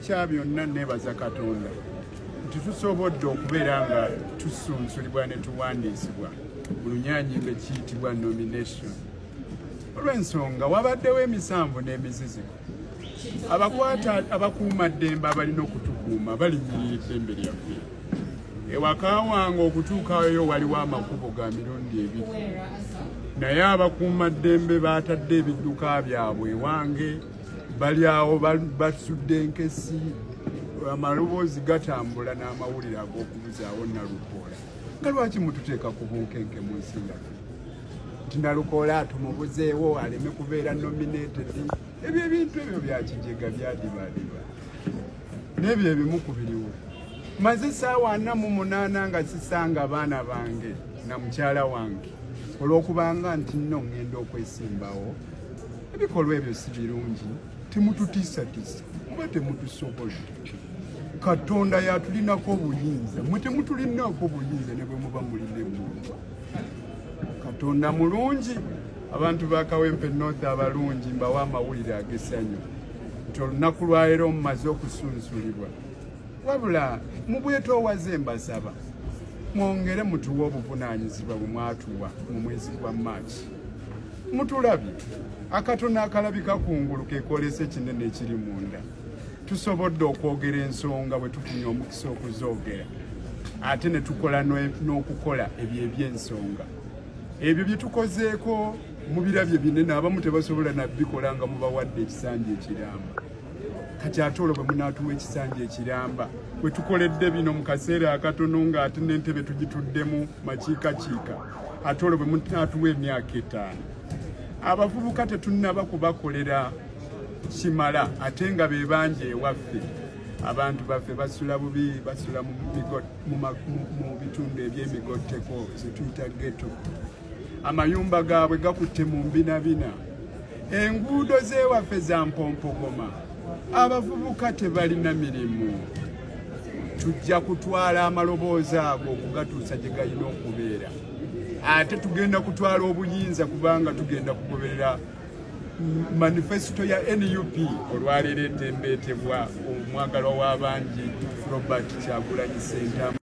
Kya byonna neebaza Katonda nti tusobodde okubeera nga tusunsulibwa ne tuwandiisibwa mu lunyaanyimbe kiyitibwa nomination. Olw'ensonga wabaddewo emisanvu n'emiziziko. Abakuumaddembe abalina okutukuuma balinnyirira eddembe lyaffe. Ewaka wange okutuukayo waliwo amakubo ga mirundi ebiri. Naye abakuumaddembe baatadde ebidduka byabwe ewange bali awo basudde enkesi, amaloboozi gatambula n'amawulire ag'okubuzaawo Nalukoola. Nga lwaki mututeeka ku bunkenke mu nsi yaffe? Nti Nalukoola tumubuzeewo aleme kubeera nominated. Ebyo ebintu ebyo bya kijega byadibaadiba. N'ebyo ebimu ku biriwo. Maze essaawa 48 nga sisanga abaana bange na mukyala wange olw'okubanga nti nno ŋŋenda okwesimbawo. Ebikolwa ebyo si birungi. Temututiisatiisa kuba temutusobodde. Katonda yatulinako obuyinza, mwe temutulinako obuyinza ne bwe muba mulina eggulu. Katonda mulungi. Abantu ba Kawempe North abalungi mbawa amawulire ag'essanyu nti olunaku lwa leero mumaze okusunsulibwa. Wabula mu bwetoowaze mbasaba mwongere mutuwe obuvunaanyizibwa bwe mwatuwa mu mwezi gwa Maaci. Mutulabye akatono akalabika kungulu kekolese kinene ekiri munda. Tusobodde okwogera ensonga bwe tufunye omukisa okuzoogera, ate ne tukola n'okukola ebyo eby'ensonga. Ebyo bye tukozeeko mubirabye binene, abamu tebasobola nabikola nga mubawadde ekisanja ekiramba. Kati ate olwo bwe munaatuwa ekisanja ekiramba bwe tukoledde bino mu kaseera akatono ng'ate n'entebe tugituddemu makiikakiika, ate olwo bwe munaatuwa emyaka 5. Abavubuka tetunnaba kubakolera kimala ate nga be bangi ewaffe. Abantu baffe basula bubi, basula mu bitundu eby'emigotteko ze tuyita ghetto. Amayumba gaabwe gakutte mu mbinabina. Enguudo z'ewaffe za mpompogoma. Abavubuka tebalina mirimu. Tujja kutwala amaloboozi ago okugatuusa gye galina okubeera. Ate tugenda kutwala obuyinza kubanga tugenda kugoberera manifesto ya NUP olwaleero etembeetebwa omwagalwa w'abangi Robert Kyagulanyi Ssentamu.